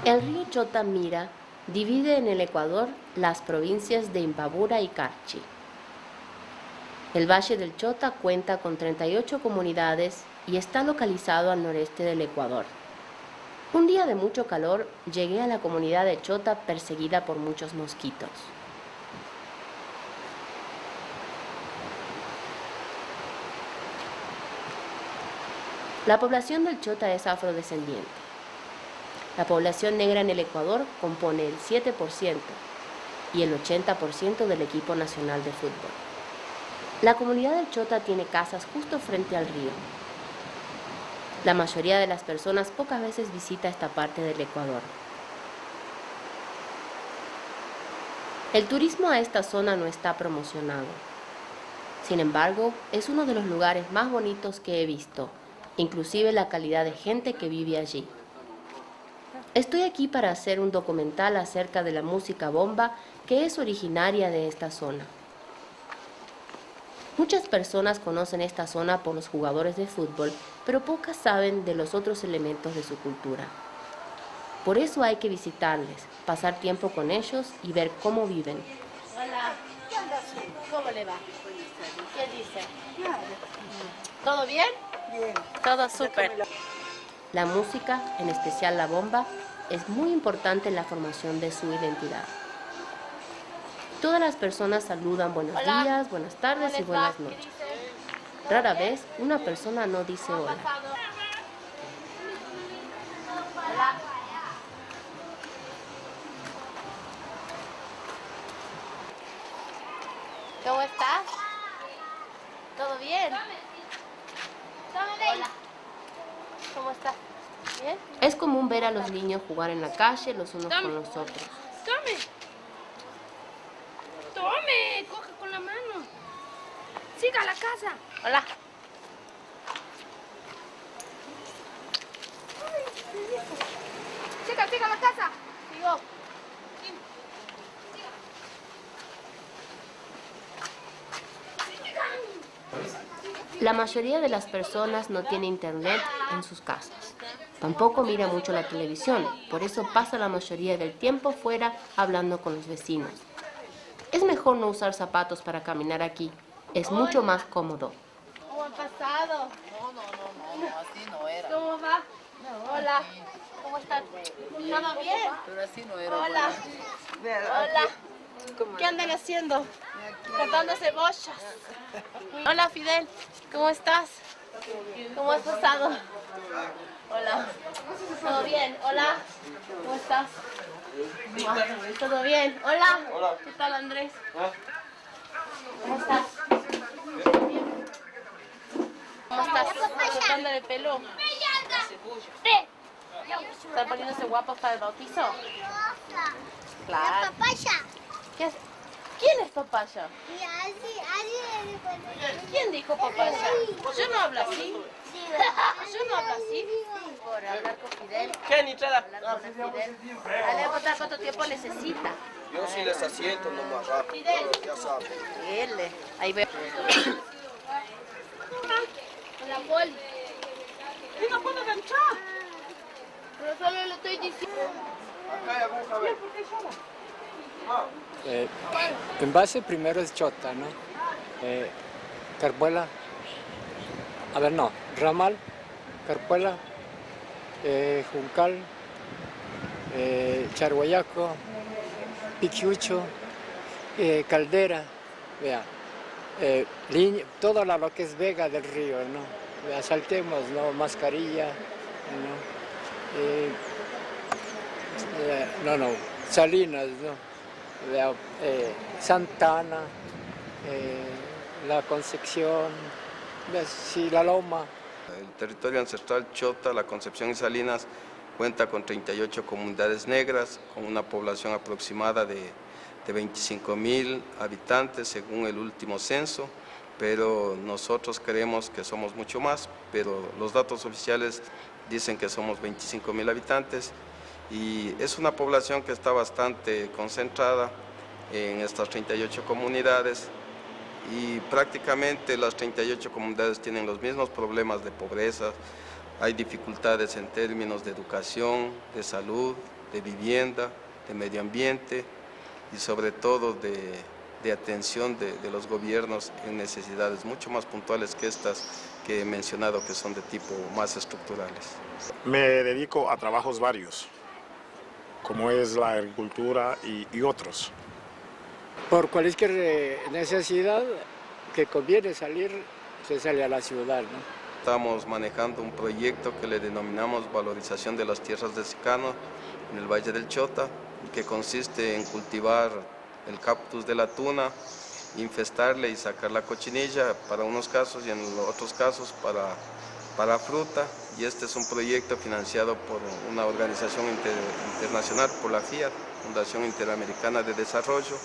El río Chota Mira divide en el Ecuador las provincias de Imbabura y Carchi. El Valle del Chota cuenta con 38 comunidades y está localizado al noreste del Ecuador. Un día de mucho calor llegué a la comunidad de Chota perseguida por muchos mosquitos. La población del Chota es afrodescendiente. La población negra en el Ecuador compone el 7% y el 80% del equipo nacional de fútbol. La comunidad del Chota tiene casas justo frente al río. La mayoría de las personas pocas veces visita esta parte del Ecuador. El turismo a esta zona no está promocionado. Sin embargo, es uno de los lugares más bonitos que he visto, inclusive la calidad de gente que vive allí. Estoy aquí para hacer un documental acerca de la música bomba que es originaria de esta zona. Muchas personas conocen esta zona por los jugadores de fútbol, pero pocas saben de los otros elementos de su cultura. Por eso hay que visitarles, pasar tiempo con ellos y ver cómo viven. Hola, ¿qué andas? ¿Cómo le va? ¿Qué dice? ¿Todo bien? Bien. Todo súper. La música, en especial la bomba, es muy importante en la formación de su identidad. Todas las personas saludan buenos días, buenas tardes y buenas noches. Rara vez una persona no dice hola. Hola. ¿Cómo estás? ¿Todo bien? Hola. ¿Cómo estás? ¿Bien? Es común ver a los niños jugar en la calle los unos con los otros. Tome. Tome, coge con la mano. Siga a la casa. Hola. Siga a la casa. Sigo. La mayoría de las personas no tiene internet en sus casas. Tampoco mira mucho la televisión, por eso pasa la mayoría del tiempo fuera hablando con los vecinos. Es mejor no usar zapatos para caminar aquí, es mucho más cómodo. ¿Cómo han pasado? No, así no era. ¿Cómo va? Hola. ¿Cómo están? ¿Todo bien? Pero así no era. Hola. Hola. ¿Qué andan haciendo? Cortando cebollas. Hola, Fidel. ¿Cómo estás? ¿Cómo has pasado? Hola. ¿Todo bien? Hola. ¿Cómo estás? ¿Todo bien? Hola. ¿Qué tal, Andrés? ¿Cómo estás? ¿Bien? ¿Cómo estás? ¿Cortando el pelo? ¿Están poniéndose guapos para el bautizo? Claro. ¿Qué es? ¿Quién es papaya? ¿Quién dijo papaya? Yo no hablo así. Yo no hablo así. Por hablar con Fidel. Hablar con Fidel. A le contar cuánto tiempo necesita. Yo sí les asiento nomás rápido, Fidel. ya saben. Dele. Ahí ve. La poli. ¿Qué no puedo ganchar? Pero solo le estoy diciendo. Acá hay algún cabello. En base primero es Chota, ¿no? Carpuela, a ver, no, Ramal, Carpuela, Juncal, Charhuayaco, Piquiucho, Caldera, vea, todo lo que es Vega del Río, ¿no? Vea, saltemos, ¿no? Mascarilla, ¿no? Salinas, ¿no? Santana, La Concepción, sí, La Loma. El territorio ancestral Chota, La Concepción y Salinas cuenta con 38 comunidades negras, con una población aproximada de 25,000 habitantes según el último censo, pero nosotros creemos que somos mucho más, pero los datos oficiales dicen que somos 25,000 habitantes. Y es una población que está bastante concentrada en estas 38 comunidades y prácticamente las 38 comunidades tienen los mismos problemas de pobreza, hay dificultades en términos de educación, de salud, vivienda, de medio ambiente y sobre todo de atención de los gobiernos en necesidades mucho más puntuales que estas que he mencionado, que son de tipo más estructurales. Me dedico a trabajos varios, como es la agricultura y otros. Por cualquier necesidad que conviene salir, se sale a la ciudad, ¿no? Estamos manejando un proyecto que le denominamos valorización de las tierras de secano en el Valle del Chota, que consiste en cultivar el cactus de la tuna, infestarle y sacar la cochinilla para unos casos y en otros casos para fruta. Y este es un proyecto financiado por una organización internacional, por la FIAT, Fundación Interamericana de Desarrollo.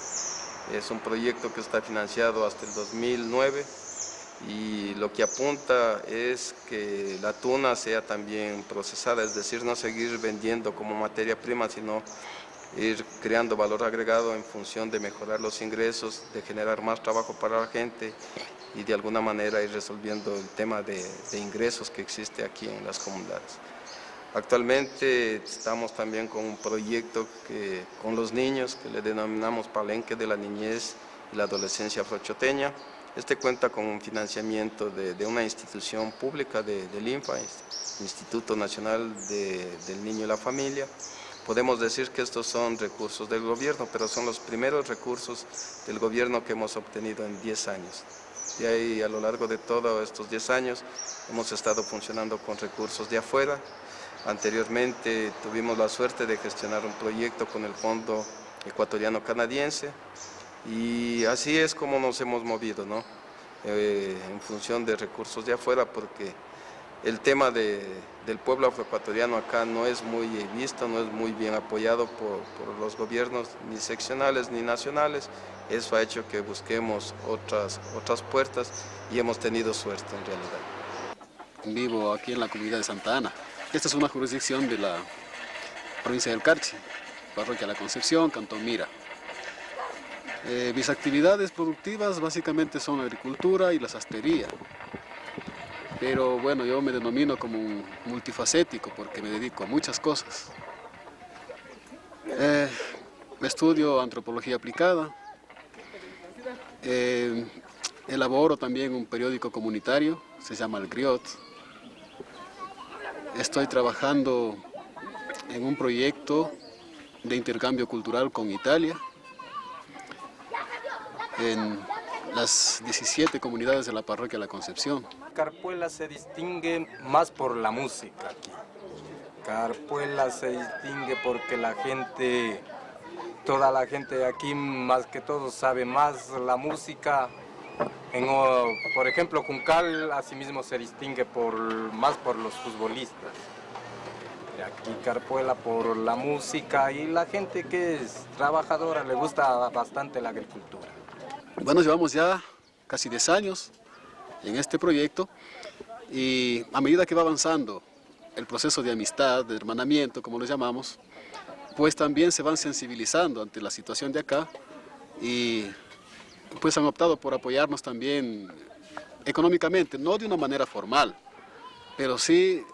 Es un proyecto que está financiado hasta el 2009 y lo que apunta es que la tuna sea también procesada, es decir, no seguir vendiendo como materia prima, sino ir creando valor agregado en función de mejorar los ingresos, de generar más trabajo para la gente y de alguna manera ir resolviendo el tema de ingresos que existe aquí en las comunidades. Actualmente estamos también con un proyecto con los niños que le denominamos Palenque de la Niñez y la Adolescencia Afrochoteña. Este cuenta con un financiamiento de una institución pública del INFA, Instituto Nacional del Niño y la Familia. Podemos decir que estos son recursos del gobierno, pero son los primeros recursos del gobierno que hemos obtenido en 10 años. Y ahí, a lo largo de todos estos 10 años hemos estado funcionando con recursos de afuera. Anteriormente tuvimos la suerte de gestionar un proyecto con el Fondo Ecuatoriano Canadiense y así es como nos hemos movido, ¿no? En función de recursos de afuera, porque el tema del pueblo afroecuatoriano acá no es muy visto, no es muy bien apoyado por los gobiernos ni seccionales ni nacionales. Eso ha hecho que busquemos otras puertas y hemos tenido suerte en realidad. Vivo aquí en la comunidad de Santa Ana. Esta es una jurisdicción de la provincia del Carchi, Parroquia La Concepción, Cantón Mira. Mis actividades productivas básicamente son la agricultura y la sastrería. Pero bueno, yo me denomino como un multifacético porque me dedico a muchas cosas. Estudio antropología aplicada, elaboro también un periódico comunitario, se llama El Griot. Estoy trabajando en un proyecto de intercambio cultural con Italia, en las 17 comunidades de la parroquia La Concepción. Carpuela se distingue más por la música aquí. Carpuela se distingue porque toda la gente de aquí más que todo sabe más la música. Por ejemplo, Juncal asimismo se distingue más por los futbolistas. Aquí Carpuela por la música y la gente que es trabajadora le gusta bastante la agricultura. Bueno, llevamos ya casi 10 años en este proyecto y a medida que va avanzando el proceso de amistad, de hermanamiento, como lo llamamos, pues también se van sensibilizando ante la situación de acá y pues han optado por apoyarnos también económicamente, no de una manera formal, pero sí,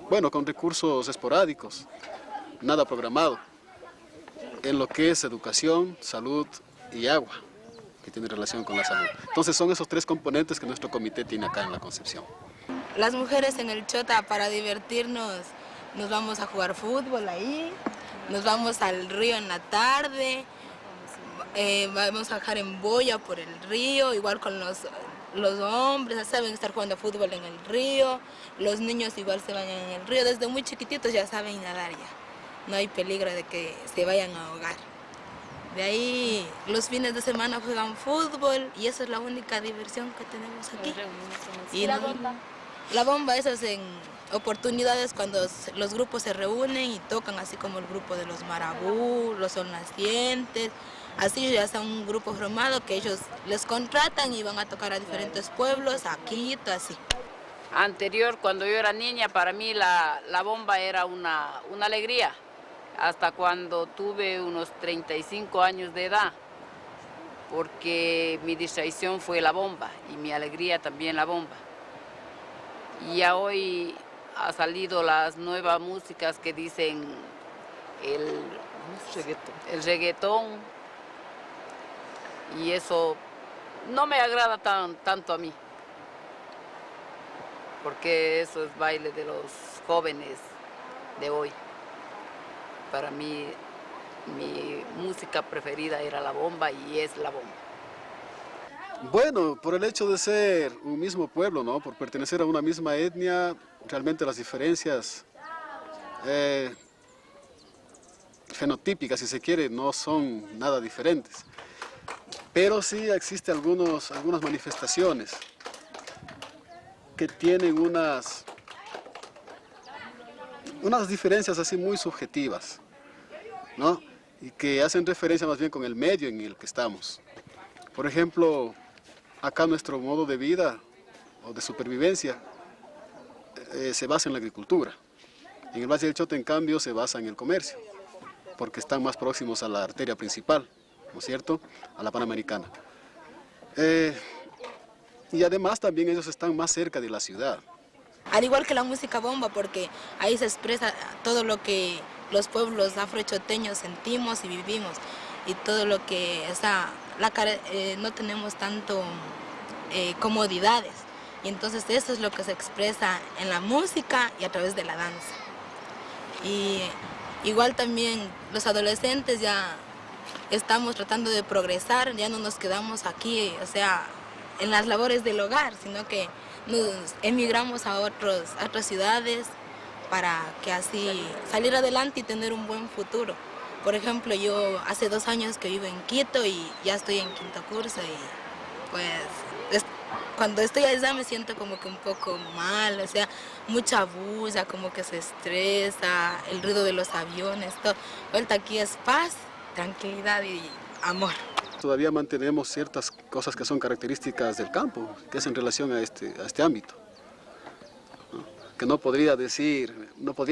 bueno, con recursos esporádicos, nada programado, en lo que es educación, salud y agua, que tiene relación con la salud. Entonces son esos 3 componentes que nuestro comité tiene acá en La Concepción. Las mujeres en el Chota, para divertirnos, nos vamos a jugar fútbol ahí, nos vamos al río en la tarde, vamos a bajar en boya por el río, igual con los hombres, saben estar jugando fútbol en el río, los niños igual se bañan en el río, desde muy chiquititos ya saben nadar ya. No hay peligro de que se vayan a ahogar. De ahí los fines de semana juegan fútbol y esa es la única diversión que tenemos aquí. Y la bomba. La bomba, eso es en oportunidades cuando los grupos se reúnen y tocan, así como el grupo de los Marabú, los Sol Nacientes. Así ya está un grupo formado que ellos les contratan y van a tocar a diferentes pueblos, a Quito, así. Anterior, cuando yo era niña, para mí la bomba era una alegría. Hasta cuando tuve unos 35 años de edad, porque mi distracción fue la bomba y mi alegría también la bomba. Y ya hoy ha salido las nuevas músicas que dicen el reggaetón, y eso no me agrada tanto a mí, porque eso es baile de los jóvenes de hoy. Para mí, mi música preferida era la bomba y es la bomba. Bueno, por el hecho de ser un mismo pueblo, ¿no? Por pertenecer a una misma etnia, realmente las diferencias fenotípicas, si se quiere, no son nada diferentes. Pero sí existen algunas manifestaciones que tienen unas diferencias así muy subjetivas, ¿no? Y que hacen referencia más bien con el medio en el que estamos. Por ejemplo, acá nuestro modo de vida o de supervivencia se basa en la agricultura. En el Valle del Chota, en cambio, se basa en el comercio, porque están más próximos a la arteria principal, ¿no es cierto?, a la Panamericana. Y además también ellos están más cerca de la ciudad. Al igual que la música bomba, porque ahí se expresa todo lo que los pueblos afrochoteños sentimos y vivimos, y todo lo que no tenemos tanto comodidades, y entonces eso es lo que se expresa en la música y a través de la danza. Y igual también los adolescentes ya estamos tratando de progresar, ya no nos quedamos aquí, o sea, en las labores del hogar, sino que nos emigramos a otras ciudades para que así salir adelante y tener un buen futuro. Por ejemplo, yo hace 2 años que vivo en Quito y ya estoy en 5º curso, y pues cuando estoy allá me siento como que un poco mal, o sea, mucha bulla, como que se estresa, el ruido de los aviones, todo. Vuelta aquí es paz, tranquilidad y amor. Todavía mantenemos ciertas cosas que son características del campo, que es en relación a este ámbito, ¿no? Que no podría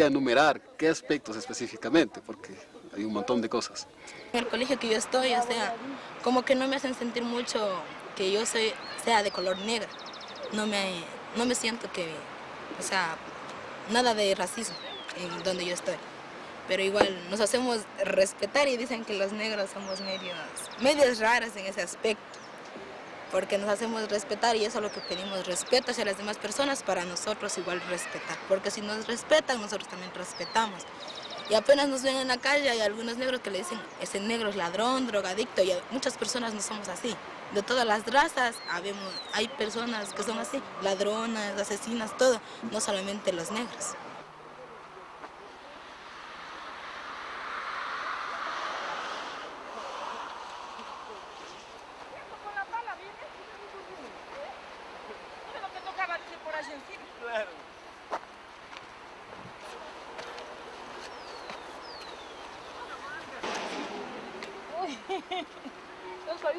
enumerar qué aspectos específicamente, porque hay un montón de cosas. En el colegio que yo estoy, o sea, como que no me hacen sentir mucho que yo sea de color negro. No me siento que, o sea, nada de racismo en donde yo estoy. Pero igual nos hacemos respetar y dicen que los negros somos medios raros en ese aspecto, porque nos hacemos respetar y eso es lo que pedimos, respeto hacia las demás personas para nosotros igual respetar, porque si nos respetan nosotros también respetamos. Y apenas nos ven en la calle hay algunos negros que le dicen ese negro es ladrón, drogadicto, y muchas personas no somos así. De todas las razas hay personas que son así, ladronas, asesinas, todo, no solamente los negros.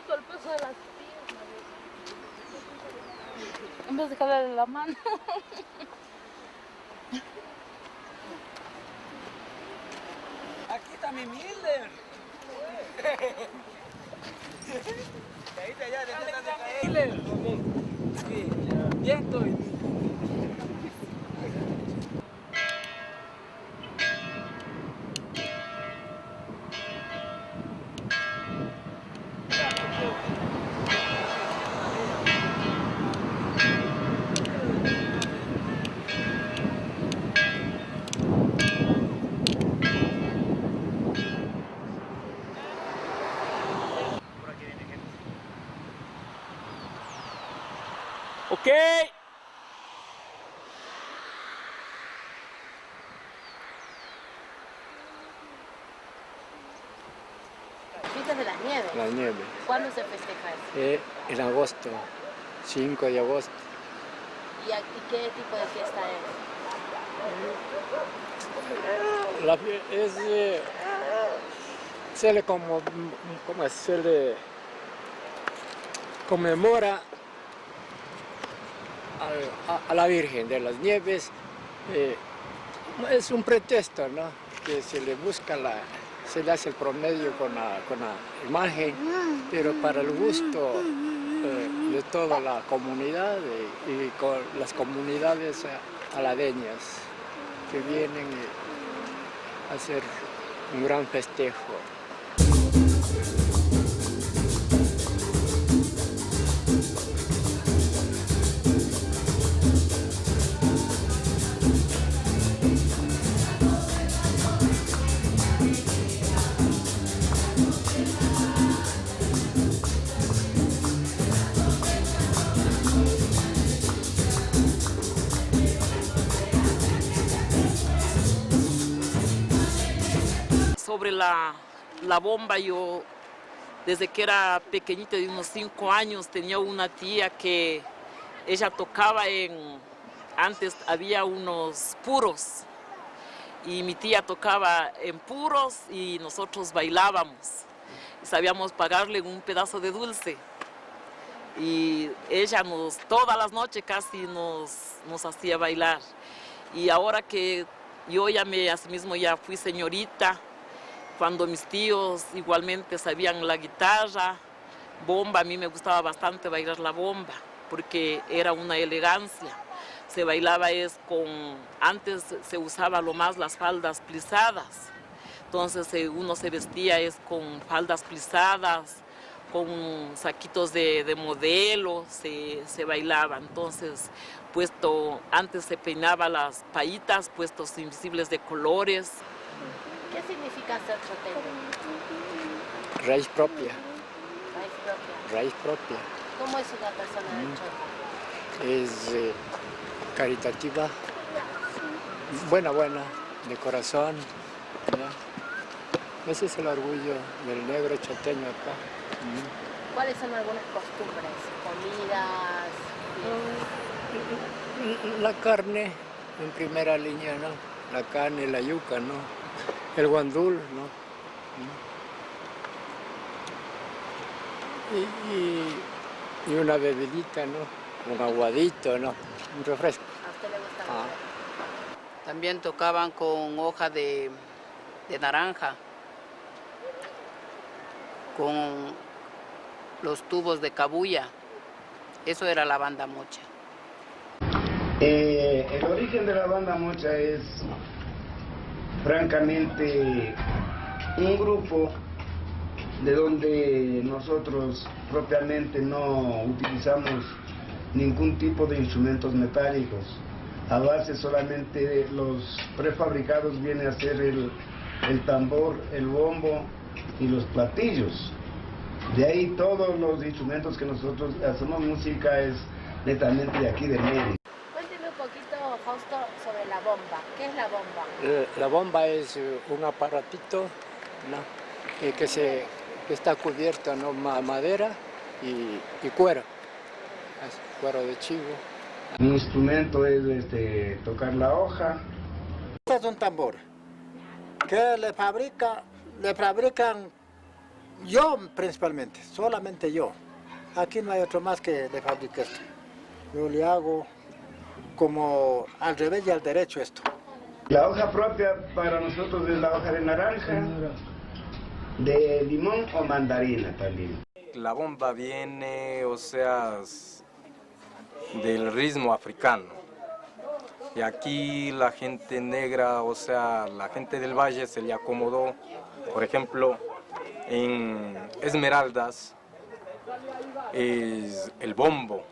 El peso de las piernas. En vez de jalarle la mano. Aquí está mi Milder. Caíste allá, te tratan de caer. Milder. Sí, bien estoy. Ok. Fiestas de la nieve. La nieve. ¿Cuándo se festeja eso? En agosto, 5 de agosto. ¿Y qué tipo de fiesta es? Se le conmemora a la Virgen de las Nieves. Es un pretexto, ¿no? Que se le busca se le hace el promedio con la imagen, pero para el gusto de toda la comunidad y con las comunidades aladeñas. que vienen a hacer un gran festejo. Sobre la bomba, yo desde que era pequeñita, de unos 5 años, tenía una tía que ella tocaba antes había unos puros y mi tía tocaba en puros y nosotros bailábamos. Sabíamos pagarle un pedazo de dulce y ella todas las noches casi nos hacía bailar. Y ahora que yo asimismo ya fui señorita, cuando mis tíos igualmente sabían la guitarra, bomba, a mí me gustaba bastante bailar la bomba, porque era una elegancia. Se bailaba antes se usaba lo más las faldas plisadas, entonces uno se vestía con faldas plisadas, con saquitos de modelo, se bailaba. Entonces, antes se peinaba las payitas, puestos invisibles de colores. ¿Qué significa ser choteño? Raíz propia. Raíz propia. Raíz propia. ¿Cómo es una persona del Chota? Es caritativa, buena, de corazón. ¿Ya? Ese es el orgullo del negro choteño acá. ¿Cuáles son algunas costumbres? ¿Comidas? La carne en primera línea, ¿no? La carne, la yuca, ¿no? El guandul, ¿no? Y una bebidita, ¿no? Un aguadito, ¿no? Un refresco. ¿A usted le gusta el refresco? También tocaban con hoja de naranja, con los tubos de cabuya. Eso era la banda mocha. El origen de la banda mocha es francamente un grupo de donde nosotros propiamente no utilizamos ningún tipo de instrumentos metálicos. A base solamente de los prefabricados viene a ser el tambor, el bombo y los platillos. De ahí todos los instrumentos que nosotros hacemos música es netamente de aquí de Mérida. Cuénteme un poquito, Fausto, sobre la bomba. ¿Qué es la bomba? La bomba es un aparatito, ¿no? que está cubierto, ¿no? Madera y cuero. Es cuero de chivo. Mi instrumento es tocar la hoja. Este es un tambor que le fabrican yo principalmente, solamente yo. Aquí no hay otro más que le fabrique esto. Yo le hago como al revés y al derecho esto. La hoja propia para nosotros es la hoja de naranja, de limón o mandarina también. La bomba viene, del ritmo africano. Y aquí la gente negra, la gente del valle se le acomodó, por ejemplo, en Esmeraldas es el bombo,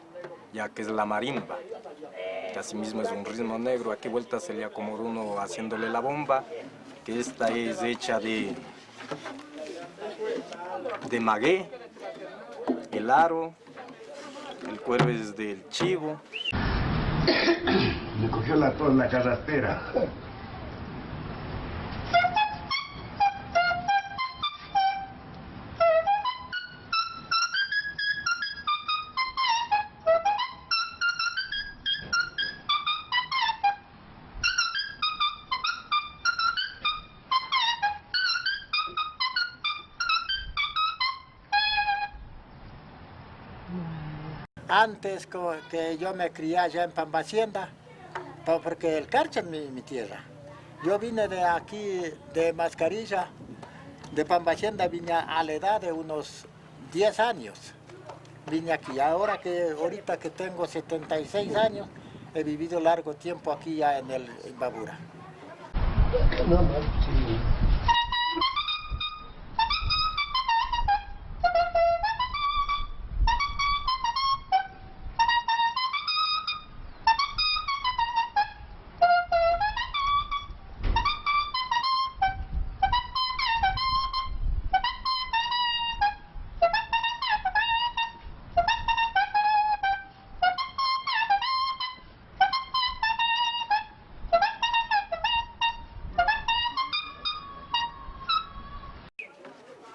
ya que es la marimba, que asimismo es un ritmo negro. Aquí vuelta se le acomodó uno haciéndole la bomba, que esta es hecha de maguey, el aro, el cuero es del chivo. Me cogió la tos, la carraspera. Antes que yo me crié allá en Pambacienda, porque el Carcha es mi tierra. Yo vine de aquí, de Mascarilla, de Pambacienda, vine a la edad de unos 10 años. Vine aquí, ahorita que tengo 76 años, he vivido largo tiempo aquí ya en Babura.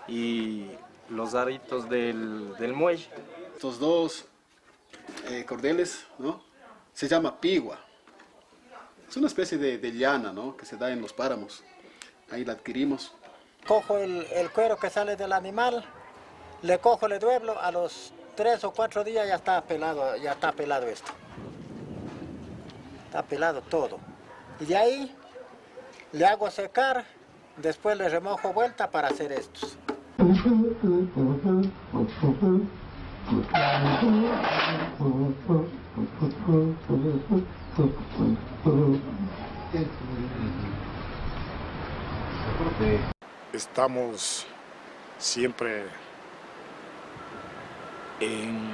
Y los aritos del muelle. Estos dos cordeles, ¿no? Se llama pigua. Es una especie de llana, ¿no? Que se da en los páramos. Ahí la adquirimos. Cojo el cuero que sale del animal, le cojo, le dueblo, a los 3 o 4 días ya está pelado esto. Está pelado todo. Y de ahí le hago secar, después le remojo vuelta para hacer estos. Estamos siempre en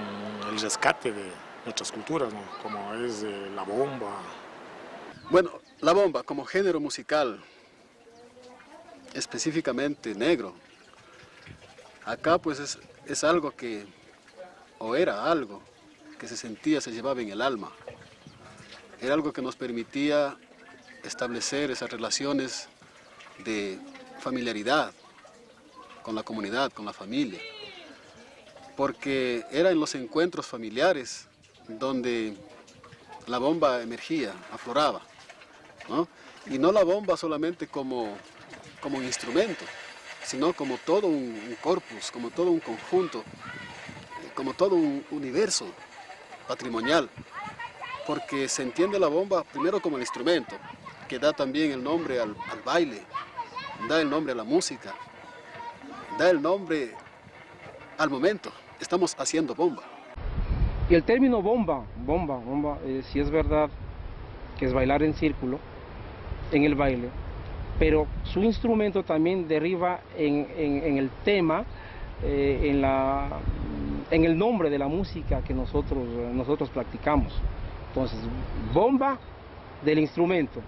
el rescate de nuestras culturas, ¿no? Como es la bomba. Bueno, la bomba como género musical, específicamente negro, acá pues es algo que, o era algo que se sentía, se llevaba en el alma. Era algo que nos permitía establecer esas relaciones de familiaridad con la comunidad, con la familia. Porque era en los encuentros familiares donde la bomba emergía, afloraba, ¿no? Y no la bomba solamente como un instrumento, sino como todo un corpus, como todo un conjunto, como todo un universo patrimonial. Porque se entiende la bomba primero como el instrumento, que da también el nombre al baile, da el nombre a la música, da el nombre al momento. Estamos haciendo bomba. Y el término bomba, sí es verdad que es bailar en círculo, en el baile, pero su instrumento también deriva en el tema, en el nombre de la música que nosotros practicamos. Entonces, bomba del instrumento,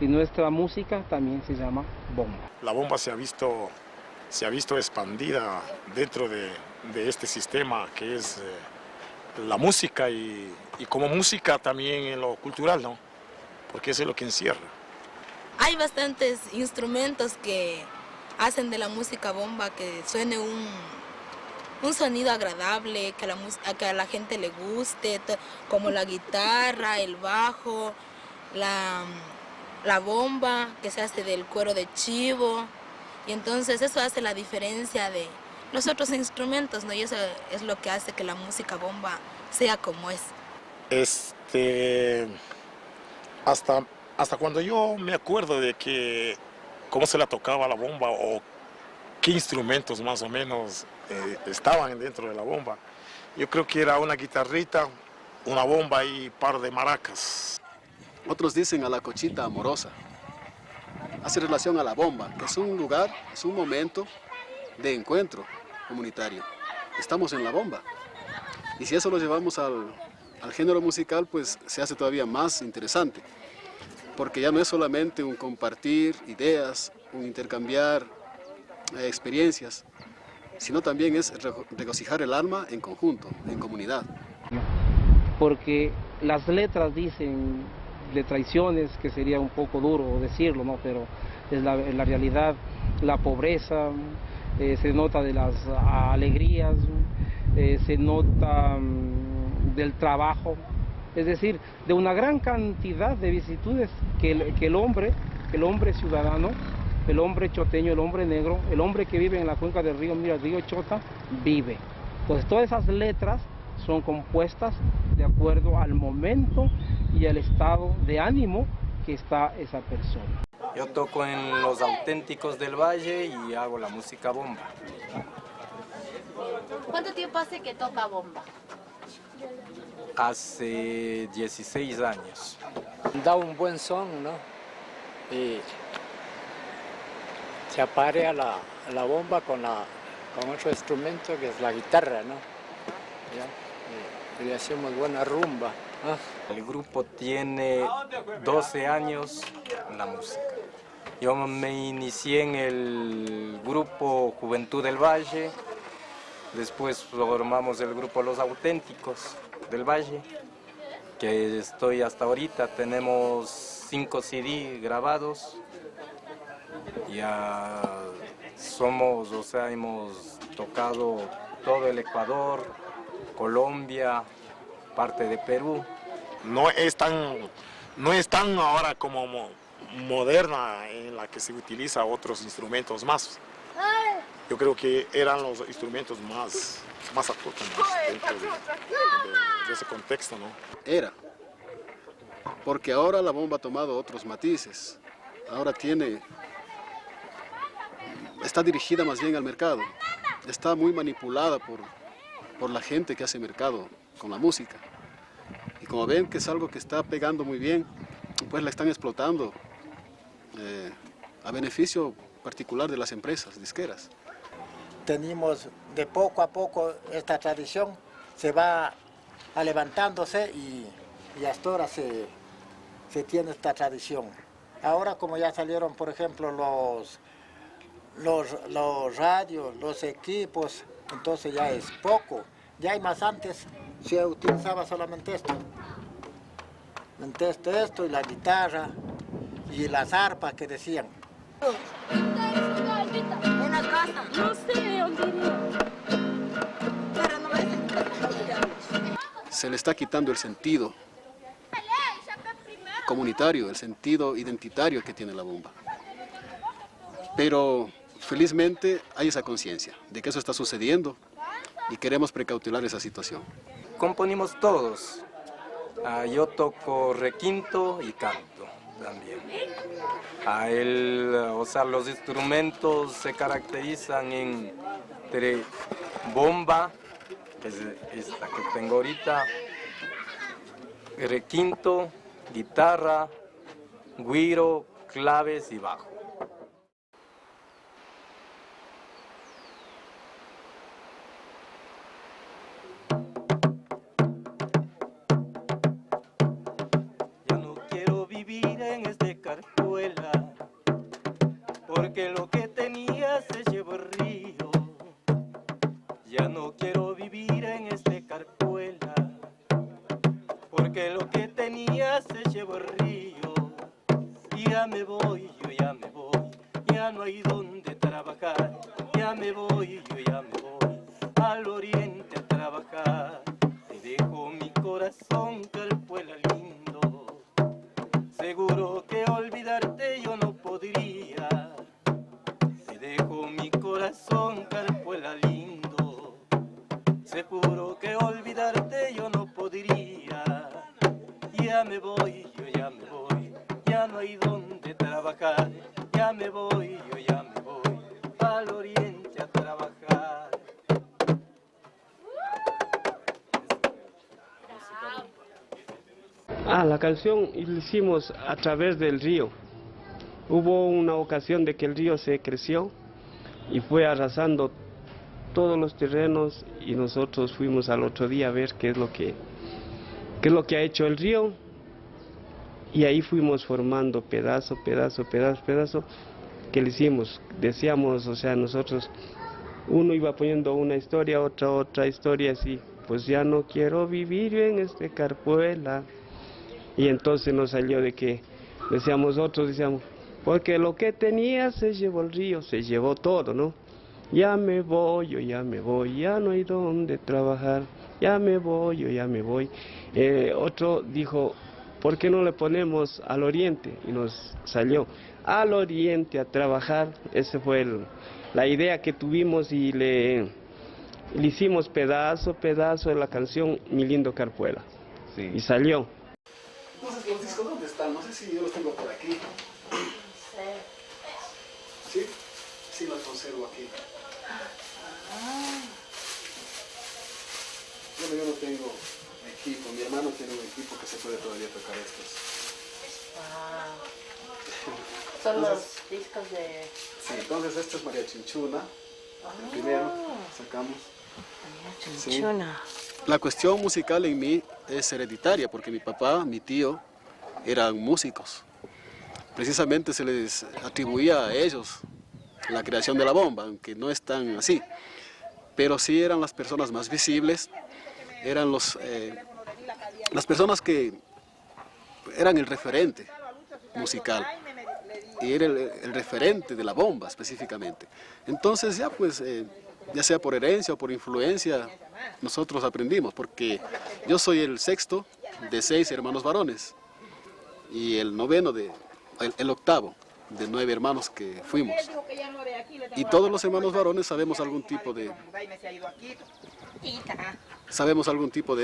y nuestra música también se llama bomba. La bomba se ha visto expandida dentro de este sistema que es la música y como música también en lo cultural, ¿no? Porque eso es lo que encierra. Hay bastantes instrumentos que hacen de la música bomba que suene un sonido agradable, que a la gente le guste, como la guitarra, el bajo, la bomba que se hace del cuero de chivo. Y entonces eso hace la diferencia de los otros instrumentos, ¿no? Y eso es lo que hace que la música bomba sea como es. Hasta cuando yo me acuerdo de que cómo se la tocaba la bomba o qué instrumentos más o menos estaban dentro de la bomba, yo creo que era una guitarrita, una bomba y un par de maracas. Otros dicen a la cochita amorosa. Hace relación a la bomba, que es un lugar, es un momento de encuentro comunitario. Estamos en la bomba. Y si eso lo llevamos al género musical, pues se hace todavía más interesante. Porque ya no es solamente un compartir ideas, un intercambiar experiencias, sino también es regocijar el alma en conjunto, en comunidad. Porque las letras dicen de traiciones, que sería un poco duro decirlo, ¿no? Pero es la realidad, la pobreza, se nota de las alegrías, se nota del trabajo, es decir, de una gran cantidad de vicisitudes que el hombre ciudadano, el hombre choteño, el hombre negro, el hombre que vive en la cuenca del río, mira, el río Chota, vive. Entonces todas esas letras son compuestas de acuerdo al momento y al estado de ánimo que está esa persona. Yo toco en los auténticos del Valle y hago la música bomba. ¿Cuánto tiempo hace que toca bomba? Hace 16 años. Da un buen son, ¿no? Y Se aparea la bomba con otro instrumento que es la guitarra, ¿no? ¿Ya? Y le hacemos buena rumba. ¿Ah? El grupo tiene 12 años en la música. Yo me inicié en el grupo Juventud del Valle, después formamos el grupo Los Auténticos del Valle, que estoy hasta ahorita, tenemos 5 CD grabados. Ya somos, o sea, hemos tocado todo el Ecuador, Colombia, parte de Perú. No es tan ahora como moderna en la que se utiliza otros instrumentos más. Yo creo que eran los instrumentos más autóctonos dentro de ese contexto, ¿no? Era, porque ahora la bomba ha tomado otros matices. Ahora está dirigida más bien al mercado. Está muy manipulada por la gente que hace mercado con la música. Y como ven que es algo que está pegando muy bien, pues la están explotando a beneficio particular de las empresas disqueras. Tenemos de poco a poco esta tradición, se va levantándose y hasta ahora se tiene esta tradición. Ahora como ya salieron, por ejemplo, los radios, los equipos, entonces ya es poco. Ya hay más, antes se utilizaba solamente esto. Esto y la guitarra y las arpas que decían. En la casa. No sé dónde iría. Pero no me Se le está quitando el sentido comunitario, el sentido identitario que tiene la bomba. Pero felizmente hay esa conciencia de que eso está sucediendo y queremos precautelar esa situación. Componimos todos. Yo toco requinto y canto también. O sea, los instrumentos se caracterizan entre bomba, que es esta que tengo ahorita, requinto, guitarra, güiro, claves y bajo. Porque lo que tenía se llevó el río. Ya no quiero vivir en este carpuela, porque lo que tenía se llevó el río. Y ya me voy, yo ya me voy, ya no hay donde trabajar. Ya me voy, yo ya me voy al oriente a trabajar. Te dejo mi corazón, carpuela lindo. Seguro que olvidarte yo no podría. Dejo mi corazón, carpuela lindo. Seguro que olvidarte yo no podría. Ya me voy, yo ya me voy, ya no hay donde trabajar. Ya me voy, yo ya me voy al oriente a trabajar. La canción la hicimos a través del río. Hubo una ocasión de que el río se creció y fue arrasando todos los terrenos y nosotros fuimos al otro día a ver qué es lo que ha hecho el río, y ahí fuimos formando pedazo que le hicimos. Decíamos, o sea, nosotros, uno iba poniendo una historia, otra historia, así, pues ya no quiero vivir en este carpuela, y entonces nos salió de que decíamos, porque lo que tenía se llevó el río, se llevó todo, ¿no? Ya me voy, yo ya me voy, ya no hay donde trabajar, ya me voy, yo ya me voy. Otro dijo, ¿por qué no le ponemos al oriente? Y nos salió, al oriente a trabajar. Esa fue la idea que tuvimos y le hicimos pedazo de la canción Mi Lindo Carpuela. Sí. Y salió. Entonces, ¿los discos dónde están? No sé si yo los tengo por aquí. ¿Sí? Sí, los conservo aquí. Bueno, yo no tengo equipo. Mi hermano tiene un equipo que se puede todavía tocar estos. Son los discos de... Sí, entonces este es María Chinchuna, el primero, sacamos. María Chinchuna. Sí. La cuestión musical en mí es hereditaria, porque mi papá, mi tío, eran músicos. Precisamente se les atribuía a ellos la creación de la bomba, aunque no es tan así. Pero sí eran las personas más visibles, eran las personas que eran el referente musical. Y era el referente de la bomba específicamente. Entonces ya pues, ya sea por herencia o por influencia, nosotros aprendimos, porque yo soy el sexto de 6 hermanos varones y el octavo de 9 hermanos que fuimos. Y todos los hermanos varones sabemos algún tipo de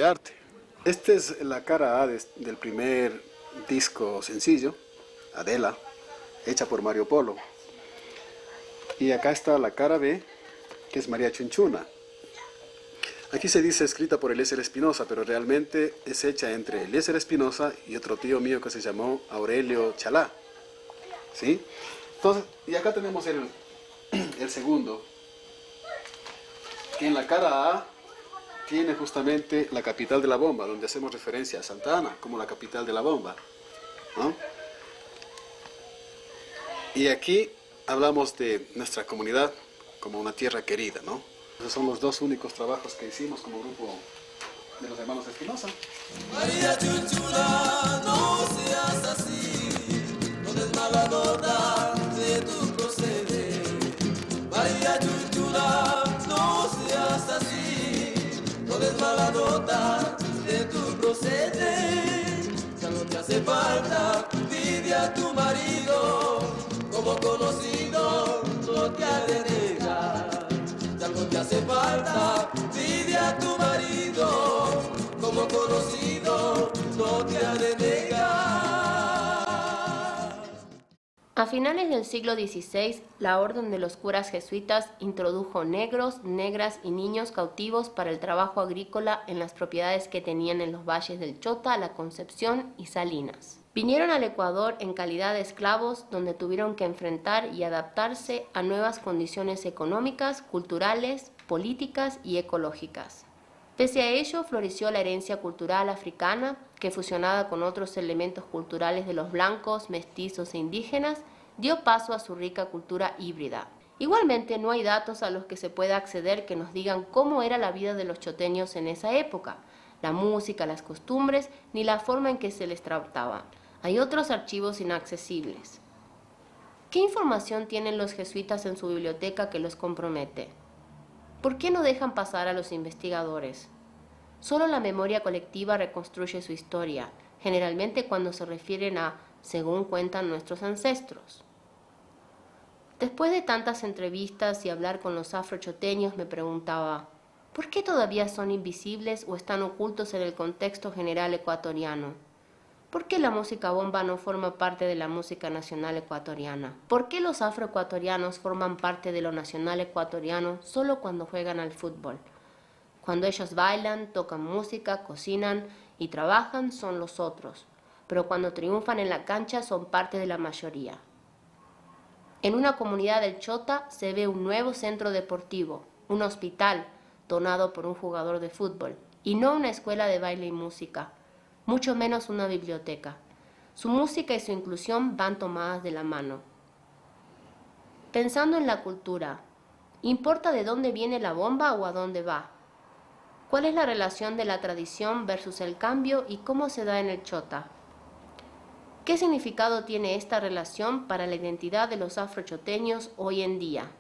arte. Esta es la cara A del primer disco sencillo, Adela, hecha por Mario Polo. Y acá está la cara B, que es María Chinchuna. Aquí se dice escrita por Eliezer Espinosa, pero realmente es hecha entre Eliezer Espinosa y otro tío mío que se llamó Aurelio Chalá. ¿Sí? Entonces, y acá tenemos el segundo, que en la cara A tiene justamente la capital de la bomba, donde hacemos referencia a Santa Ana como la capital de la bomba, ¿no? Y aquí hablamos de nuestra comunidad como una tierra querida, ¿no? Esos son los 2 únicos trabajos que hicimos como grupo de los hermanos Espinosa. María Chinchuna, no seas así, no des mala nota de tu proceder. María Chinchuna, no seas así, no des mala nota de tu proceder. Si algo te hace falta, pide a tu marido. Como conocido, no te ha de negar. Si algo te hace falta, pide a tu marido. Como conocido, no te ha de negar. A finales del siglo XVI, la Orden de los Curas Jesuitas introdujo negros, negras y niños cautivos para el trabajo agrícola en las propiedades que tenían en los valles del Chota, La Concepción y Salinas. Vinieron al Ecuador en calidad de esclavos, donde tuvieron que enfrentar y adaptarse a nuevas condiciones económicas, culturales, políticas y ecológicas. Pese a ello, floreció la herencia cultural africana, que fusionada con otros elementos culturales de los blancos, mestizos e indígenas, dio paso a su rica cultura híbrida. Igualmente, no hay datos a los que se pueda acceder que nos digan cómo era la vida de los choteños en esa época, la música, las costumbres, ni la forma en que se les trataba. Hay otros archivos inaccesibles. ¿Qué información tienen los jesuitas en su biblioteca que los compromete? ¿Por qué no dejan pasar a los investigadores? Solo la memoria colectiva reconstruye su historia, generalmente cuando se refieren a según cuentan nuestros ancestros. Después de tantas entrevistas y hablar con los afrochoteños, me preguntaba, ¿por qué todavía son invisibles o están ocultos en el contexto general ecuatoriano? ¿Por qué la música bomba no forma parte de la música nacional ecuatoriana? ¿Por qué los afroecuatorianos forman parte de lo nacional ecuatoriano solo cuando juegan al fútbol? Cuando ellos bailan, tocan música, cocinan y trabajan son los otros, pero cuando triunfan en la cancha son parte de la mayoría. En una comunidad del Chota se ve un nuevo centro deportivo, un hospital donado por un jugador de fútbol, y no una escuela de baile y música, mucho menos una biblioteca. Su música y su inclusión van tomadas de la mano. Pensando en la cultura, ¿importa de dónde viene la bomba o a dónde va? ¿Cuál es la relación de la tradición versus el cambio y cómo se da en el Chota? ¿Qué significado tiene esta relación para la identidad de los afrochoteños hoy en día?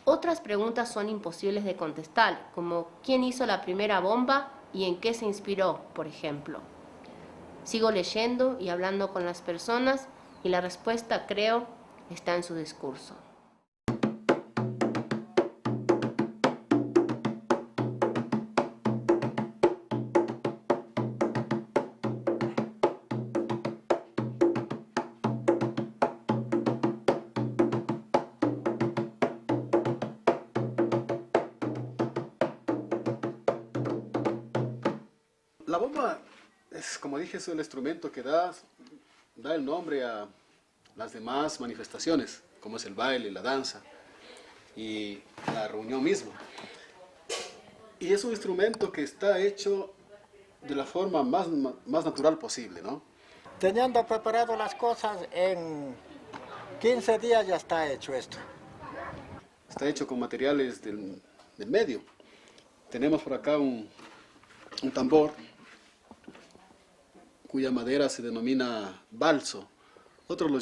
Otras preguntas son imposibles de contestar, como ¿quién hizo la primera bomba y en qué se inspiró, por ejemplo? Sigo leyendo y hablando con las personas y la respuesta, creo, está en su discurso. La bomba es, como dije, es el instrumento que da el nombre a las demás manifestaciones. como es el baile, la danza y la reunión misma. Y es un instrumento que está hecho de la forma más natural posible, ¿no? Teniendo preparado las cosas, en 15 días ya está hecho esto. Está hecho con materiales del medio. Tenemos por acá un tambor cuya madera se denomina balso. Otros le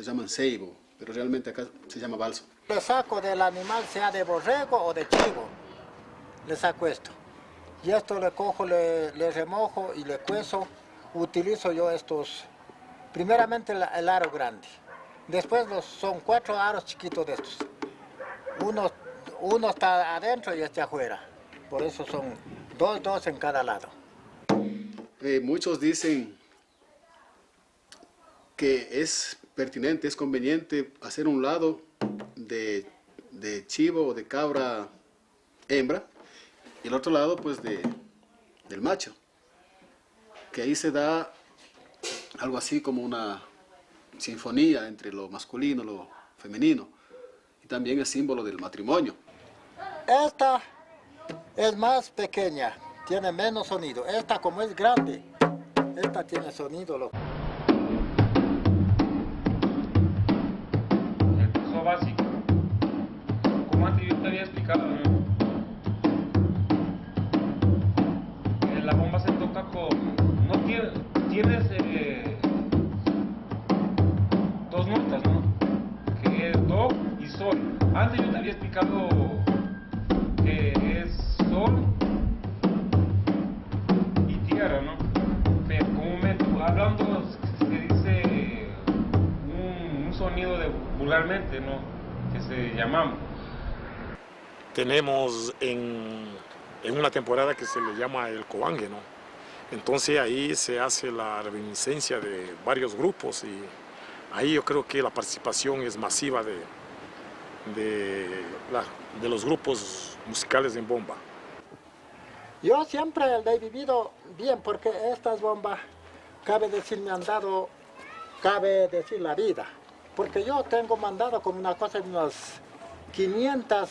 llaman ceibo, pero realmente acá se llama balso. Le saco del animal, sea de borrego o de chivo, le saco esto. Y esto le cojo, le remojo y le cuezo. Utilizo yo estos, primeramente el aro grande. Después son 4 aros chiquitos de estos. Uno está adentro y este afuera. Por eso son dos en cada lado. Muchos dicen que es pertinente, es conveniente hacer un lado de chivo o de cabra hembra y el otro lado pues del macho, que ahí se da algo así como una sinfonía entre lo masculino y lo femenino, y también es símbolo del matrimonio. Esta es más pequeña, tiene menos sonido. Esta, como es grande, esta tiene sonido. El curso básico, como antes yo te había explicado, ¿no? La bomba se toca con... No tienes 2 notas, ¿no? Que es do y sol. Antes yo te había explicado que es sol y tierra, ¿no? Pero comúnmente, hablando, se dice un sonido vulgarmente, ¿no? Que se llamamos. Tenemos en una temporada que se le llama el cobangue, ¿no? Entonces ahí se hace la reminiscencia de varios grupos y ahí yo creo que la participación es masiva de los grupos musicales en bomba. Yo siempre he vivido bien porque estas bombas, cabe decir, me han dado, cabe decir, la vida. Porque yo tengo mandado como una cosa de unas 500,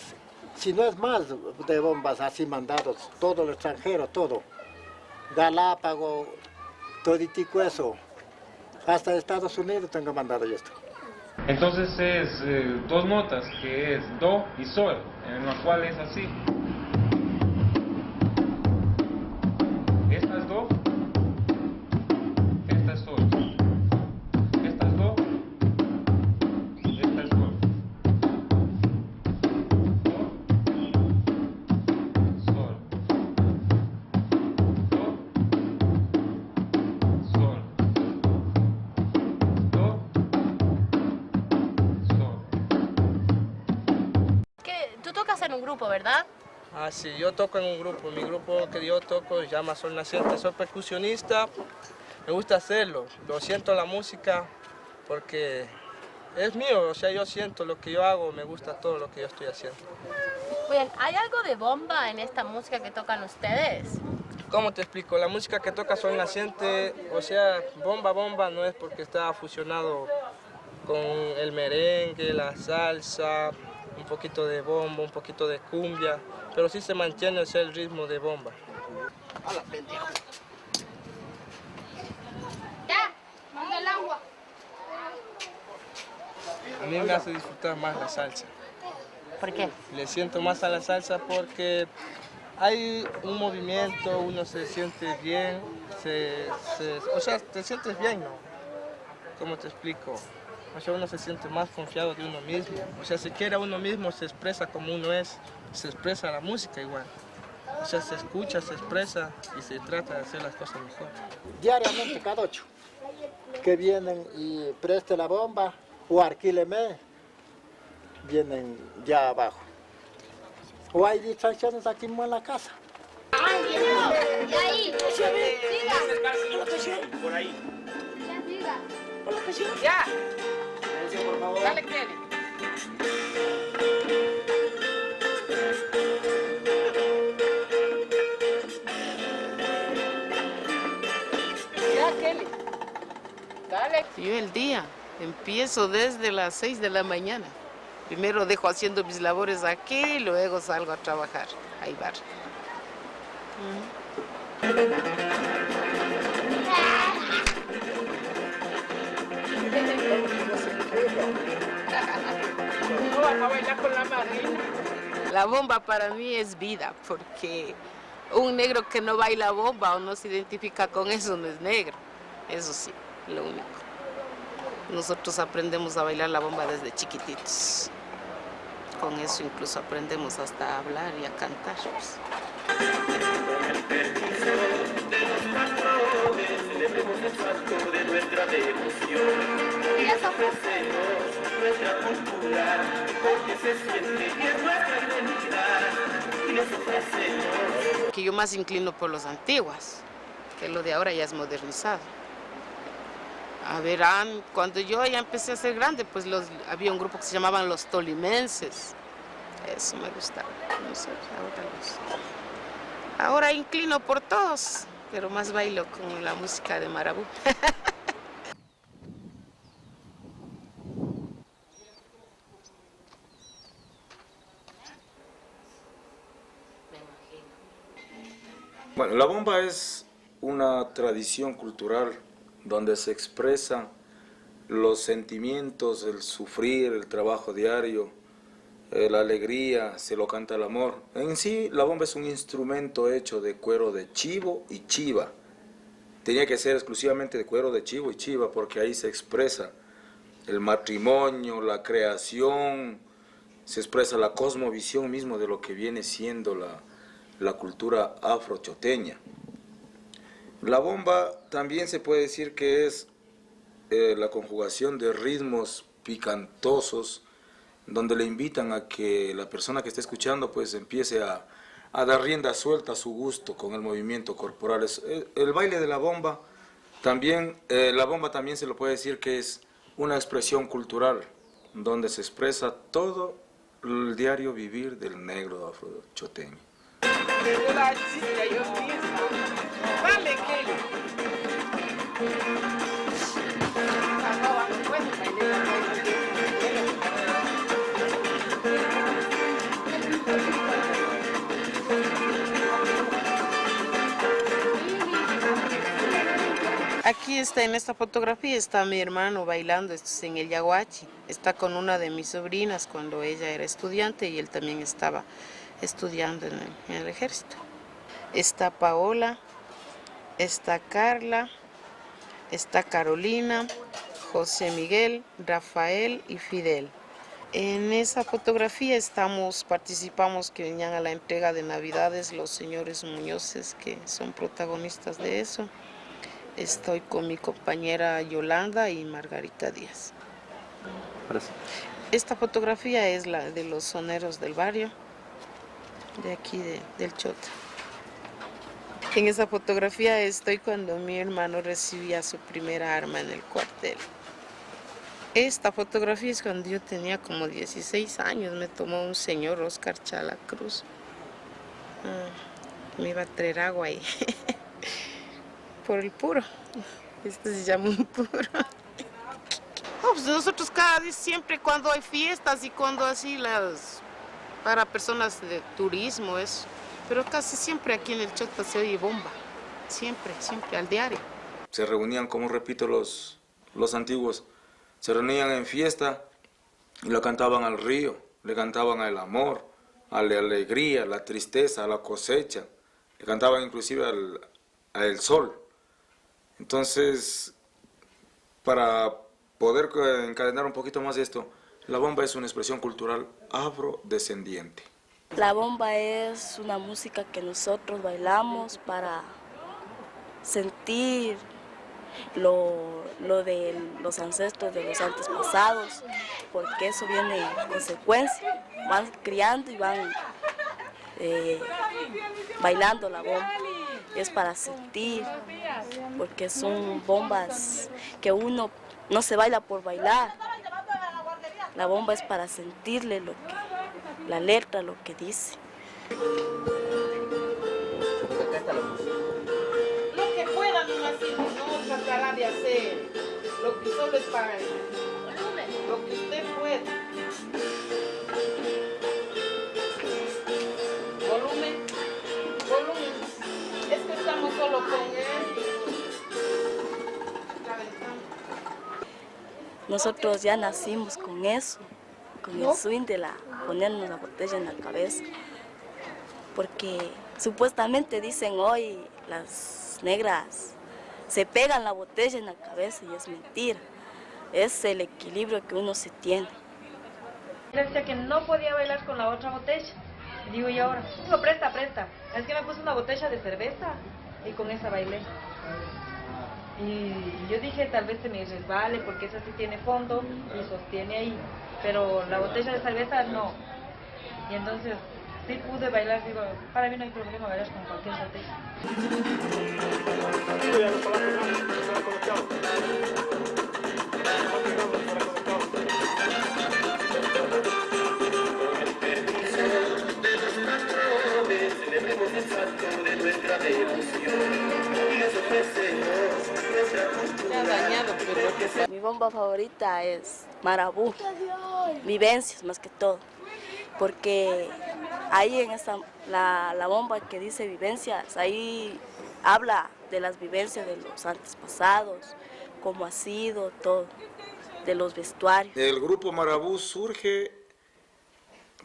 si no es más, de bombas así mandados, todo el extranjero, todo. Galápagos, toditico eso. Hasta Estados Unidos tengo mandado yo esto. Entonces es 2 notas, que es do y sol, en la cual es así. Esta es do, esta es sol. Esta es do, esta es sol. Do, sol. Do, sol. Do, sol. ¿Qué? Tú tocas en un grupo, ¿verdad? Ah, sí, yo toco en un grupo. Mi grupo que yo toco se llama Sol Naciente. Soy percusionista. Me gusta hacerlo. Lo siento la música porque es mío. O sea, yo siento lo que yo hago. Me gusta todo lo que yo estoy haciendo. Bien, ¿hay algo de bomba en esta música que tocan ustedes? ¿Cómo te explico? La música que toca Sol Naciente, o sea, bomba no es porque está fusionado con el merengue, la salsa, un poquito de bombo, un poquito de cumbia, pero sí se mantiene el ritmo de bomba. ¡Hala, pendejo! ¡Ya! ¡Manda el agua! A mí me hace disfrutar más la salsa. ¿Por qué? Le siento más a la salsa porque hay un movimiento, uno se siente bien, o sea, te sientes bien, ¿no? ¿Cómo te explico? O sea, uno se siente más confiado de uno mismo. O sea, si quiere a uno mismo, se expresa como uno es, se expresa la música igual. O sea, se escucha, se expresa y se trata de hacer las cosas mejor. Diariamente cada 8 que vienen y preste la bomba o alquíleme, vienen ya abajo. O hay distracciones aquí mismo en la casa. ¡Ay, Dios! ¡Y ahí! ¡Siga! Por ahí. Ya, siga. Por la canción. Ya. Por favor. Dale, Kelly. Ya, Kelly. Dale. Se vive el día. Empiezo desde las 6 de la mañana. Primero dejo haciendo mis labores aquí y luego salgo a trabajar a Ibar. La bomba para mí es vida, porque un negro que no baila bomba o no se identifica con eso no es negro. Eso sí, lo único. Nosotros aprendemos a bailar la bomba desde chiquititos. Con eso incluso aprendemos hasta a hablar y a cantar. Pues. Que yo más inclino por los antiguos, que lo de ahora ya es modernizado. A ver, cuando yo ya empecé a ser grande, pues había un grupo que se llamaban los tolimenses. Eso me gustaba. No sé, ahora inclino por todos, pero más bailo con la música de Marabú. Bueno, la bomba es una tradición cultural donde se expresan los sentimientos, el sufrir, el trabajo diario, la alegría, se lo canta el amor. En sí, la bomba es un instrumento hecho de cuero de chivo y chiva. Tenía que ser exclusivamente de cuero de chivo y chiva porque ahí se expresa el matrimonio, la creación, se expresa la cosmovisión mismo de lo que viene siendo la cultura afrochoteña. La bomba también se puede decir que es la conjugación de ritmos picantosos, donde le invitan a que la persona que esté escuchando pues empiece a dar rienda suelta a su gusto con el movimiento corporal. El baile de la bomba también se lo puede decir que es una expresión cultural, donde se expresa todo el diario vivir del negro afrochoteño. Vale, Kelly. Aquí está, en esta fotografía está mi hermano bailando, esto es en el Yaguachi. Está con una de mis sobrinas cuando ella era estudiante y él también estaba estudiando en el ejército. Está Paola, está Carla, está Carolina, José Miguel, Rafael y Fidel. En esa fotografía participamos que venían a la entrega de Navidades los señores Muñozes, que son protagonistas de eso. Estoy con mi compañera Yolanda y Margarita Díaz. Gracias. Esta fotografía es la de los soneros del barrio, de aquí del Chota. En esa fotografía estoy cuando mi hermano recibía su primera arma en el cuartel. Esta fotografía es cuando yo tenía como 16 años, me tomó un señor, Oscar Chala Cruz. Me iba a traer agua ahí, por el puro. Este se llama un puro. Pues nosotros cada día, siempre cuando hay fiestas y cuando así para personas de turismo eso. Pero casi siempre aquí en el Chota se oye bomba, siempre, al diario. Se reunían, como repito, los antiguos, se reunían en fiesta y lo cantaban al río, le cantaban al amor, a la alegría, a la tristeza, a la cosecha, le cantaban inclusive al sol. Entonces, para poder encadenar un poquito más esto, la bomba es una expresión cultural afrodescendiente. La bomba es una música que nosotros bailamos para sentir lo de los ancestros de los antepasados, porque eso viene en consecuencia. Van criando y van bailando la bomba. Es para sentir, porque son bombas que uno no se baila por bailar. La bomba es para sentirle la letra, lo que dice. Lo que puedan, no tratará de hacer. Lo que solo es para lo que usted puede. Volumen. Es que estamos solo con él. Nosotros ya nacimos con eso, con el swing de ponernos la botella en la cabeza. Porque supuestamente dicen hoy las negras se pegan la botella en la cabeza y es mentira. Es el equilibrio que uno se tiene. Le decía que no podía bailar con la otra botella. Digo, y ahora, digo, presta. Es que me puse una botella de cerveza y con esa bailé. Y yo dije, tal vez se me resbale porque esa sí tiene fondo y sostiene ahí. Pero la botella de cerveza no. Y entonces sí pude bailar, digo, para mí no hay problema bailar con cualquier botella. Mi bomba favorita es Marabú, vivencias más que todo, porque ahí en la bomba que dice vivencias, ahí habla de las vivencias de los antepasados, cómo ha sido todo, de los vestuarios. El grupo Marabú surge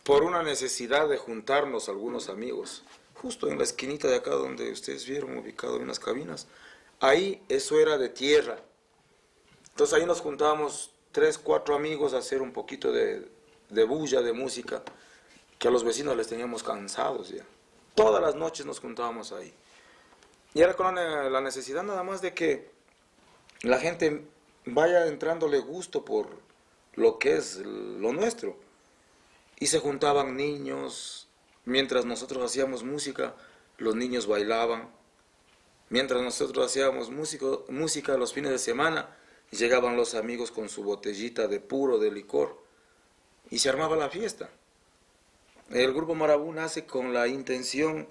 por una necesidad de juntarnos algunos amigos, justo en la esquinita de acá donde ustedes vieron ubicado unas cabinas. Ahí eso era de tierra. Entonces ahí nos juntábamos 3, 4 amigos a hacer un poquito de bulla, de música, que a los vecinos les teníamos cansados ya. Todas las noches nos juntábamos ahí. Y era con la necesidad nada más de que la gente vaya entrándole gusto por lo que es lo nuestro. Y se juntaban niños, mientras nosotros hacíamos música, los niños bailaban. Mientras nosotros hacíamos música los fines de semana, llegaban los amigos con su botellita de puro, de licor, y se armaba la fiesta. El grupo Marabú nace con la intención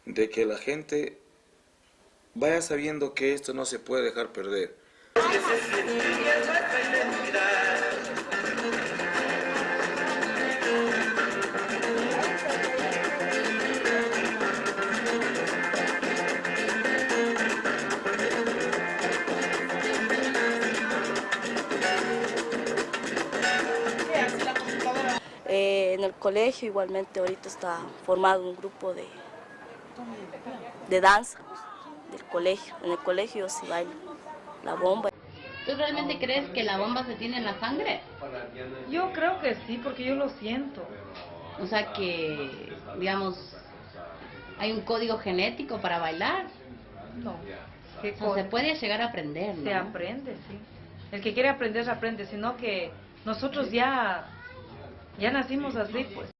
de que la gente vaya sabiendo que esto no se puede dejar perder. En el colegio igualmente ahorita está formado un grupo de danza del colegio. En el colegio sí bailo la bomba. ¿Tú realmente crees que la bomba se tiene en la sangre? Yo creo que sí, porque yo lo siento. O sea que, digamos, hay un código genético para bailar. No. O sea, se puede llegar a aprender, ¿no? Se aprende, sí. El que quiere aprender, se aprende, sino que nosotros ya nacimos así, pues.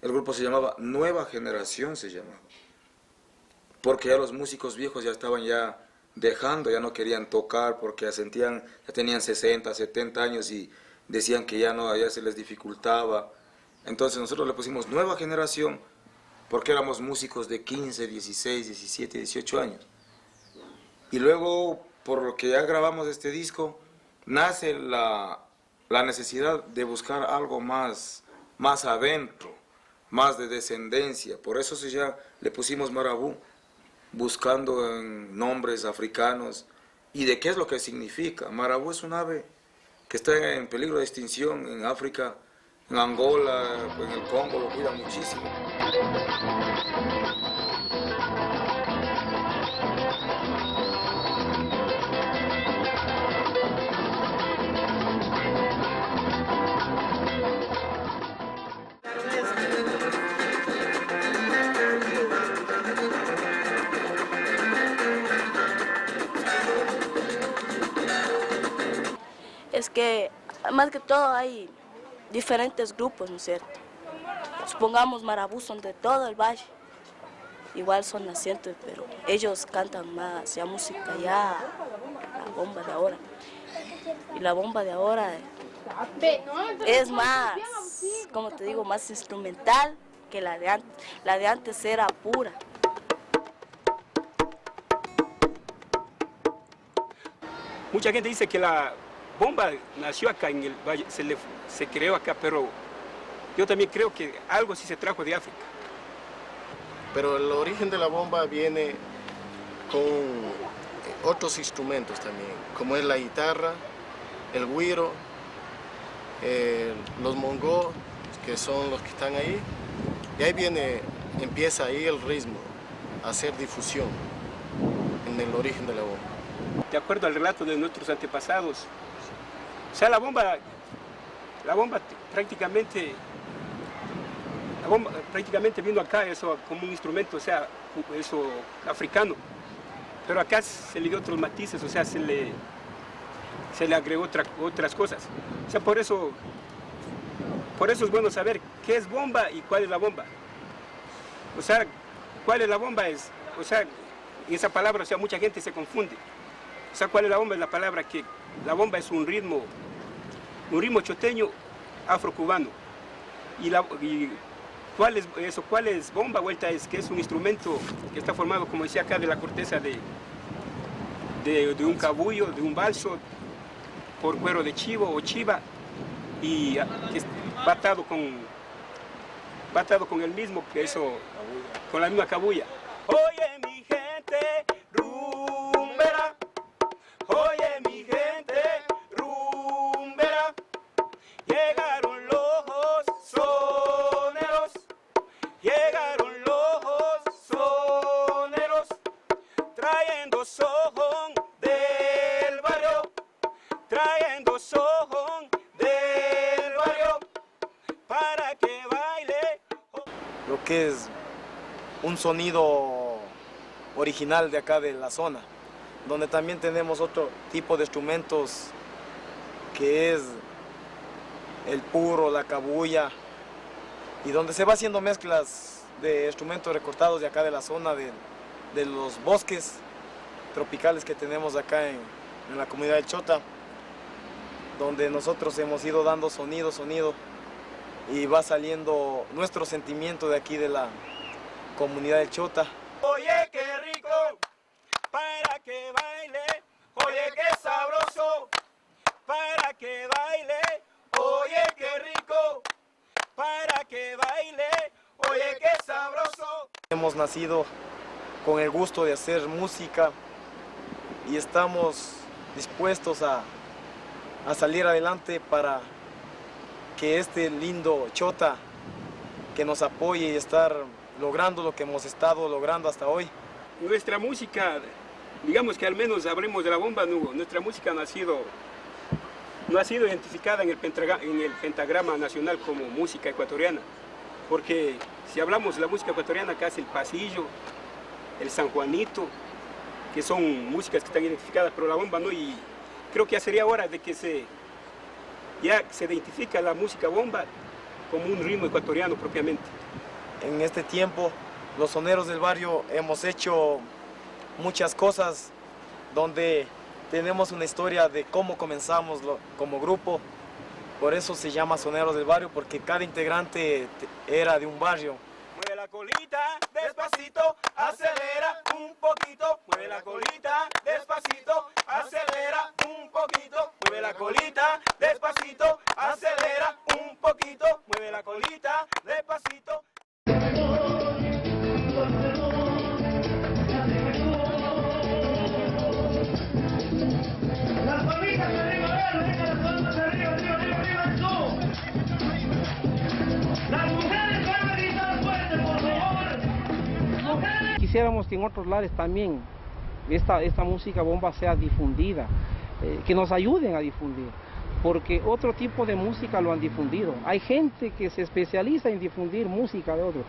El grupo se llamaba Nueva Generación, se llamaba. Porque ya los músicos viejos ya estaban ya dejando, ya no querían tocar porque ya tenían 60, 70 años y decían que ya se les dificultaba. Entonces nosotros le pusimos Nueva Generación porque éramos músicos de 15, 16, 17, 18 años. Y luego, por lo que ya grabamos este disco, nace la necesidad de buscar algo más adentro, más de descendencia. Por eso ya le pusimos Marabú, buscando en nombres africanos. ¿Y de qué es lo que significa? Marabú es un ave que está en peligro de extinción en África, en Angola, en el Congo, lo cuidan muchísimo. Es que, más que todo, hay diferentes grupos, ¿no es cierto? Supongamos Marabú son de todo el valle, igual son nacientes, pero ellos cantan más ya música, ya la bomba de ahora. Y la bomba de ahora es más, como te digo, más instrumental que la de antes. La de antes era pura. Mucha gente dice que la bomba nació acá en el valle, se creó acá, pero yo también creo que algo sí se trajo de África. Pero el origen de la bomba viene con otros instrumentos también, como es la guitarra, el güiro, los mongos, que son los que están ahí, y ahí empieza ahí el ritmo, a hacer difusión en el origen de la bomba. De acuerdo al relato de nuestros antepasados, o sea, la bomba prácticamente vino acá eso como un instrumento, o sea, eso africano, pero acá se le dio otros matices, o sea, se le agregó otras cosas. O sea, por eso es bueno saber qué es bomba y cuál es la bomba. O sea, cuál es la bomba o sea, esa palabra, o sea, mucha gente se confunde. O sea, cuál es la bomba, es la palabra que la bomba es un ritmo choteño afrocubano. Y ¿cuál es bomba? Vuelta es que es un instrumento que está formado, como decía acá, de la corteza de un cabullo, de un balso, por cuero de chivo o chiva, y va atado con el mismo, con la misma cabulla. Oye mi gente rumbera, oye mi gente rumbera, llegaron los soneros, trayendo sojón del barrio, trayendo sojón del barrio, para que baile. Lo que es un sonido original de acá de la zona, donde también tenemos otro tipo de instrumentos que es el puro, la cabulla, y donde se va haciendo mezclas de instrumentos recortados de acá de la zona de los bosques tropicales que tenemos acá en la comunidad del Chota, donde nosotros hemos ido dando sonido, y va saliendo nuestro sentimiento de aquí de la comunidad del Chota. Oye, qué rico, para que baile, oye, qué sabroso, para que baile, oye, qué rico, para que baile, oye, qué sabroso. Hemos nacido con el gusto de hacer música y estamos dispuestos a salir adelante para que este lindo Chota que nos apoye y estar logrando lo que hemos estado logrando hasta hoy. Nuestra música, digamos que al menos hablemos de la bomba, nuestra música no ha sido identificada en el pentagrama nacional como música ecuatoriana, porque si hablamos de la música ecuatoriana, acá es el pasillo, el San Juanito, que son músicas que están identificadas, pero la bomba no, y creo que ya sería hora de que se identifica la música bomba como un ritmo ecuatoriano propiamente. En este tiempo, los soneros del barrio hemos hecho muchas cosas donde tenemos una historia de cómo comenzamos como grupo. Por eso se llama Soneros del Barrio, porque cada integrante era de un barrio. Mueve la colita, despacito, acelera un poquito. Mueve la colita, despacito, acelera un poquito. Mueve la colita, despacito, acelera un poquito. Mueve la colita, despacito. Las palmitas arriba, las palmas arriba, eso. Las mujeres van a gritar fuerte, por favor. Mujeres. Quisiéramos que en otros lares también esta música bomba sea difundida, que nos ayuden a difundir, porque otro tipo de música lo han difundido. Hay gente que se especializa en difundir música de otros,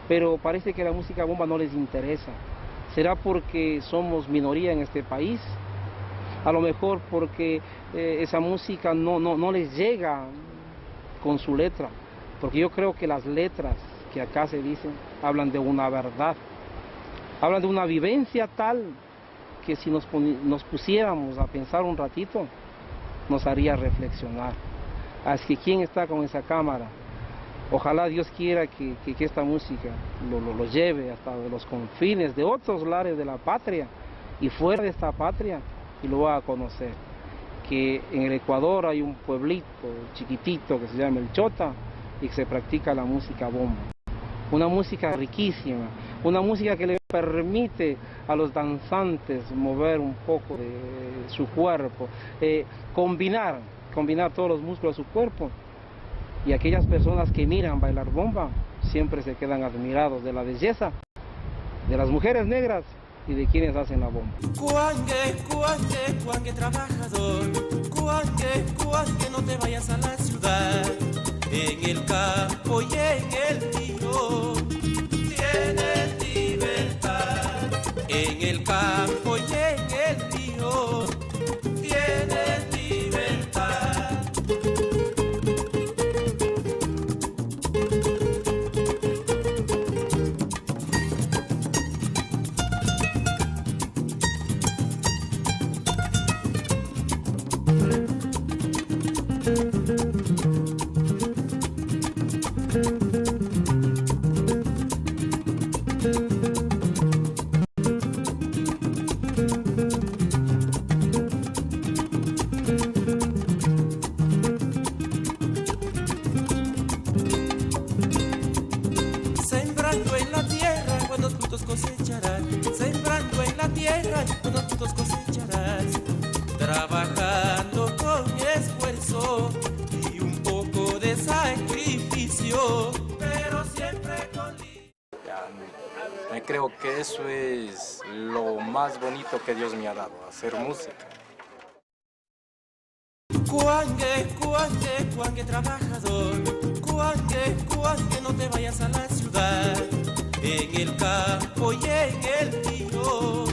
pero parece que la música bomba no les interesa. ¿Será porque somos minoría en este país? A lo mejor porque esa música no les llega con su letra, porque yo creo que las letras que acá se dicen hablan de una verdad, hablan de una vivencia tal que si nos pusiéramos a pensar un ratito, nos haría reflexionar. Así que ¿quién está con esa cámara? Ojalá Dios quiera que esta música lo lleve hasta los confines de otros lares de la patria y fuera de esta patria, y lo va a conocer. que en el Ecuador hay un pueblito chiquitito que se llama El Chota y que se practica la música bomba. Una música riquísima, una música que le permite a los danzantes mover un poco de su cuerpo, combinar todos los músculos de su cuerpo. Y aquellas personas que miran bailar bomba siempre se quedan admirados de la belleza de las mujeres negras y de quienes hacen la bomba. Cuangue trabajador, cuangue, no te vayas a la ciudad. En el campo y en el río tienes libertad. En el campo y en el río tienes libertad. Sembrando en la tierra, cuando frutos cosecharás. Sembrando en la tierra, cuando frutos cosecharás. Trabajando con esfuerzo y un poco de sacrificio, pero siempre con... Creo que eso es lo más bonito que Dios me ha dado, hacer música. Cuangue trabajador, cuangue, no te vayas a la ciudad. En el campo y en el río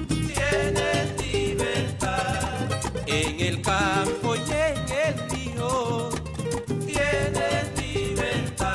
tienes libertad. En el campo y en el río tienes libertad.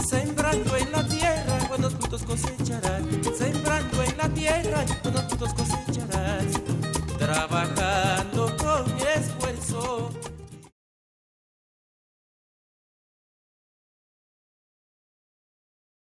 Sembrando en la tierra, cuando frutos cosecharás.